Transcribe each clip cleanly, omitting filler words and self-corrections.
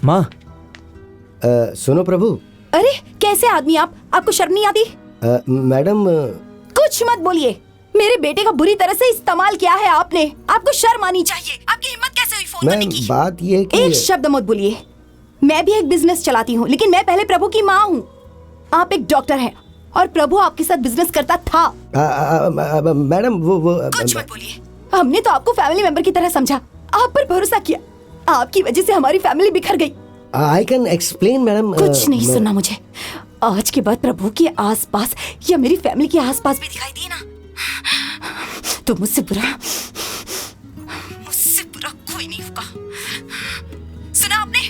माँ। सुनो प्रभु। अरे कैसे आदमी आप, आपको शर्म नहीं आती? मैडम। कुछ मत बोलिए, मेरे बेटे का बुरी तरह से इस्तेमाल किया है आपने। आपको शर्म आनी चाहिए। आपकी हिम्मत कैसे हुई फोन करने की? बात ये है कि एक शब्द मत बोलिए। मैं भी एक बिजनेस चलाती हूँ, लेकिन मैं पहले प्रभु की माँ हूँ। आप एक डॉक्टर हैं और प्रभु आपके साथ बिजनेस करता था। मैडम वो कुछ मत बोलिए। हमने तो आपको फैमिली मेंबर की तरह समझा, आप पर भरोसा किया। आपकी वजह से हमारी फैमिली बिखर गई। I can explain madam. कुछ नहीं सुनना मुझे। आज के बाद प्रभु के आसपास या मेरी फैमिली के आसपास भी दिखाई दिए ना, तो मुझसे बुरा कोई नहीं होगा। सुना आपने?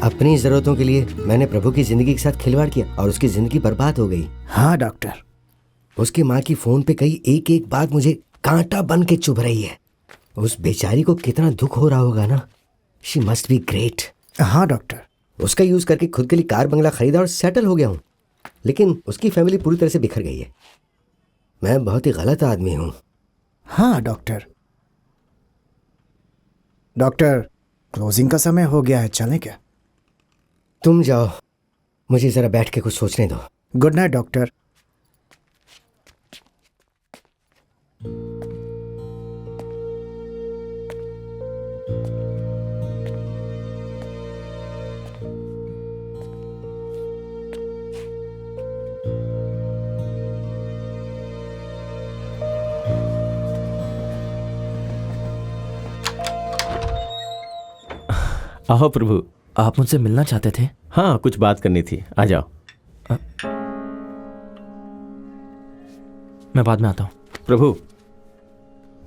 अपनी जरूरतों के लिए मैंने प्रभु की जिंदगी के साथ खिलवाड़ किया और उसकी जिंदगी बर्बाद हो गई। हाँ डॉक्टर। उसकी माँ की फोन पे कही एक एक बात मुझे कांटा बन के चुभ रही है। उस बेचारी को कितना दुख हो रहा होगा ना। She must be great. हाँ डॉक्टर। उसका यूज करके खुद के लिए कार बंगला खरीदा और सेटल हो गया हूँ, लेकिन उसकी फैमिली पूरी तरह से बिखर गई है। मैं बहुत ही गलत आदमी हूँ। हाँ डॉक्टर। डॉक्टर क्लोजिंग का समय हो गया है, चलें क्या? तुम जाओ, मुझे जरा बैठ के कुछ सोचने दो। Good night doctor. आओ प्रभु। आप मुझसे मिलना चाहते थे? हाँ, कुछ बात करनी थी, आ जाओ। मैं बाद में आता हूँ। प्रभु,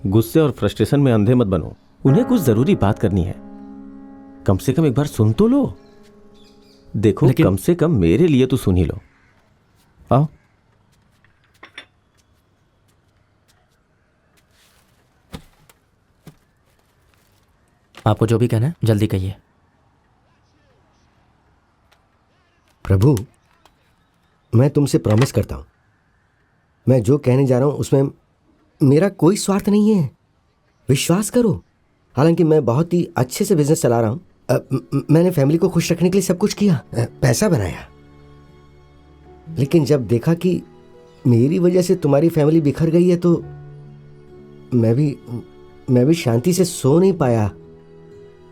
गुस्से और फ्रस्ट्रेशन में अंधे मत बनो। उन्हें कुछ जरूरी बात करनी है, कम से कम एक बार सुन तो लो। देखो, कम से कम मेरे लिए तो सुन ही लो। आओ। आपको जो भी कहना है जल्दी कहिए। प्रभु, मैं तुमसे प्रॉमिस करता हूं, मैं जो कहने जा रहा हूं उसमें मेरा कोई स्वार्थ नहीं है। विश्वास करो। हालांकि मैं बहुत ही अच्छे से बिजनेस चला रहा हूं। मैंने फैमिली को खुश रखने के लिए सब कुछ किया, पैसा बनाया, लेकिन जब देखा कि मेरी वजह से तुम्हारी फैमिली बिखर गई है तो मैं भी शांति से सो नहीं पाया।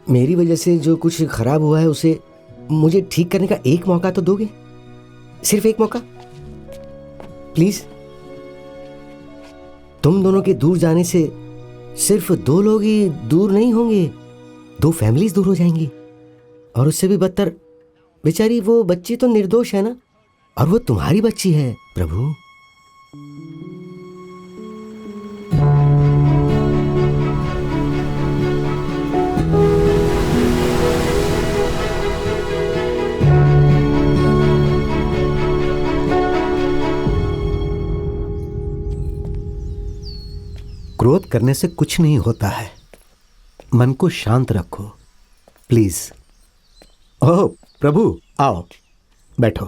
मेरी वजह से जो कुछ खराब हुआ है उसे मुझे ठीक करने का एक मौका तो दोगे? सिर्फ एक मौका प्लीज। तुम दोनों के दूर जाने से सिर्फ 2 लोग ही दूर नहीं होंगे, 2 फैमिलीज दूर हो जाएंगी। और उससे भी बदतर, बेचारी वो बच्ची तो निर्दोष है ना, और वो तुम्हारी बच्ची है प्रभु। क्रोध करने से कुछ नहीं होता है। मन को शांत रखो प्लीज। ओह प्रभु, आओ बैठो।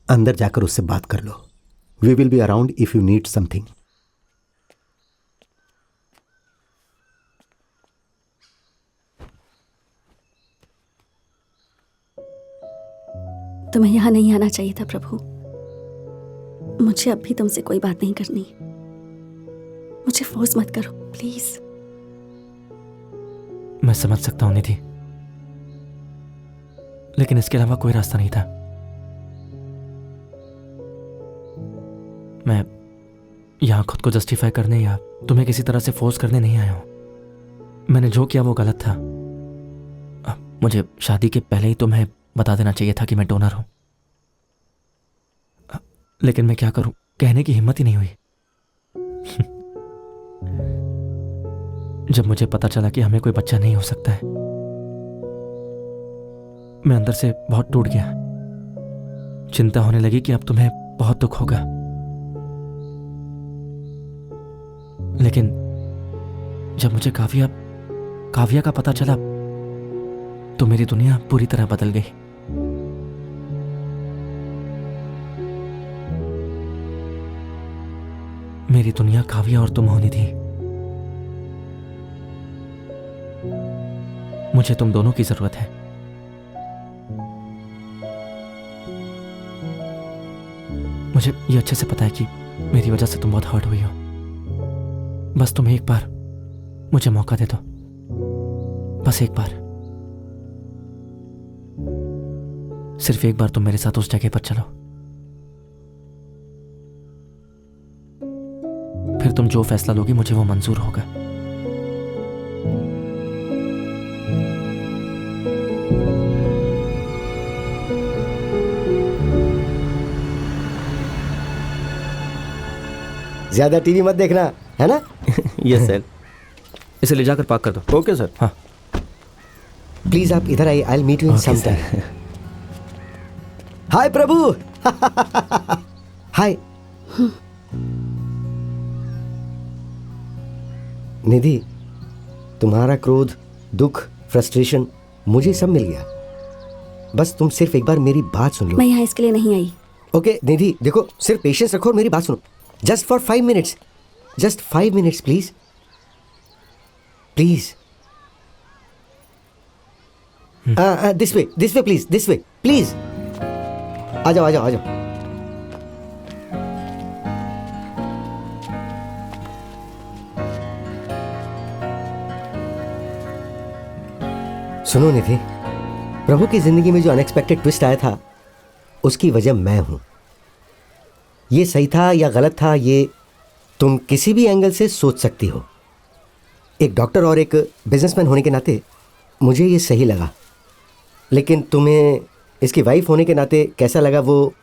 अंदर जाकर उससे बात कर लो। We will be around if you need something. तुम्हें यहाँ नहीं आना चाहिए था प्रभु। मुझे अब भी तुमसे कोई बात नहीं करनी। मुझे फोर्स मत करो प्लीज। मैं समझ सकता हूं निधि, लेकिन इसके अलावा कोई रास्ता नहीं था। मैं यहां खुद को जस्टिफाई करने या तुम्हें किसी तरह से फोर्स करने नहीं आया हूं। मैंने जो किया वो गलत था। मुझे शादी के पहले ही तुम्हें बता देना चाहिए था कि मैं डोनर हूं, लेकिन मैं क्या करूं, कहने की हिम्मत ही नहीं हुई। जब मुझे पता चला कि हमें कोई बच्चा नहीं हो सकता है, मैं अंदर से बहुत टूट गया। चिंता होने लगी कि अब तुम्हें बहुत दुख होगा। लेकिन जब मुझे काव्या का पता चला तो मेरी दुनिया पूरी तरह बदल गई। मेरी दुनिया काव्या और तुम होनी थी। मुझे तुम दोनों की जरूरत है। मुझे ये अच्छे से पता है कि मेरी वजह से तुम बहुत हर्ट हुई हो। बस तुम एक बार मुझे मौका दे दो, बस एक बार, सिर्फ एक बार तुम मेरे साथ उस जगह पर चलो। फिर तुम जो फैसला लोगी मुझे वो मंजूर होगा। ज्यादा टीवी मत देखना, है ना? Yes sir. इसे ले जाकर पार्क कर दो। Okay sir. हाँ। प्लीज आप इधर आइए, I will meet you in Okay, some sir. Time. हाय प्रभु। हाय निधि, तुम्हारा क्रोध, दुख, फ्रस्ट्रेशन मुझे सब मिल गया। बस तुम सिर्फ एक बार मेरी बात सुन लो। मैं यहाँ इसके लिए नहीं आई। ओके निधि, देखो सिर्फ पेशेंस रखो और मेरी बात सुनो। Just for 5 minutes, just 5 minutes please, please. This way please, this way please. आ जाओ आ जाओ आ जाओ। सुनो निधि, प्रभु की जिंदगी में जो अनएक्सपेक्टेड ट्विस्ट आया था उसकी वजह मैं हूं। ये सही था या गलत था ये तुम किसी भी एंगल से सोच सकती हो। एक डॉक्टर और एक बिजनेसमैन होने के नाते मुझे ये सही लगा, लेकिन तुम्हें इसकी वाइफ होने के नाते कैसा लगा वो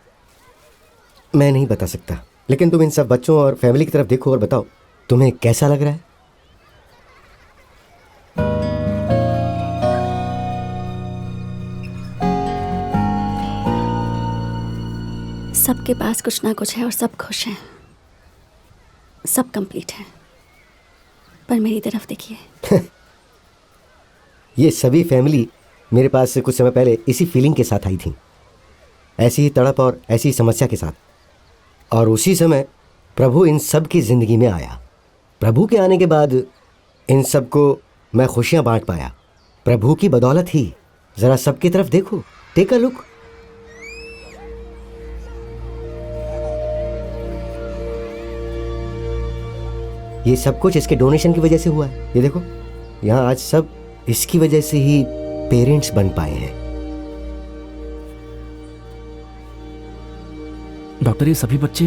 मैं नहीं बता सकता। लेकिन तुम इन सब बच्चों और फैमिली की तरफ देखो और बताओ तुम्हें कैसा लग रहा है। सबके पास कुछ ना कुछ है और सब खुश हैं, सब कंप्लीट है। पर मेरी तरफ देखिए। ये सभी फैमिली मेरे पास से कुछ समय पहले इसी फीलिंग के साथ आई थी, ऐसी ही तड़प और ऐसी समस्या के साथ। और उसी समय प्रभु इन सब की ज़िंदगी में आया। प्रभु के आने के बाद इन सब को मैं खुशियाँ बांट पाया, प्रभु की बदौलत ही। ज़रा सबकी तरफ देखो, टेक अ लुक। ये सब कुछ इसके डोनेशन की वजह से हुआ है। ये देखो, यहाँ आज सब इसकी वजह से ही पेरेंट्स बन पाए हैं। डॉक्टर, ये सभी बच्चे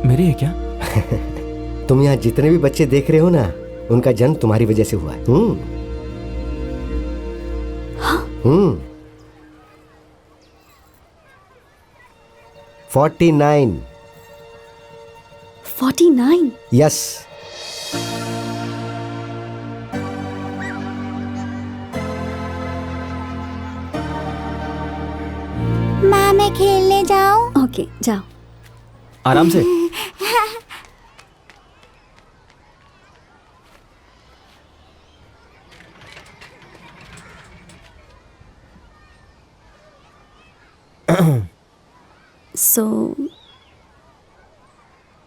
मेरे हैं क्या? तुम यहाँ जितने भी बच्चे देख रहे हो ना, उनका जन्म तुम्हारी वजह से हुआ है। 49। 49? यस। माँ मैं खेलने जाऊं? ओके जाओ। आराम से। So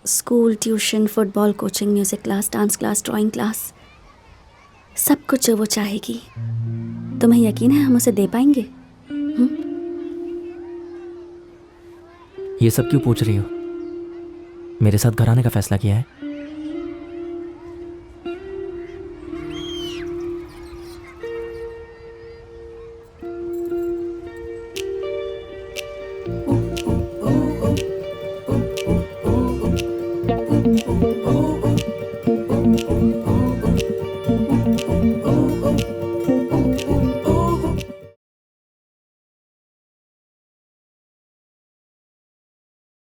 school, tuition, football coaching, music class, dance class, drawing class, सब कुछ जो वो चाहेगी, तुम्हें यकीन है हम उसे दे पाएंगे? ये सब क्यों पूछ रही हो? मेरे साथ घर आने का फैसला किया है?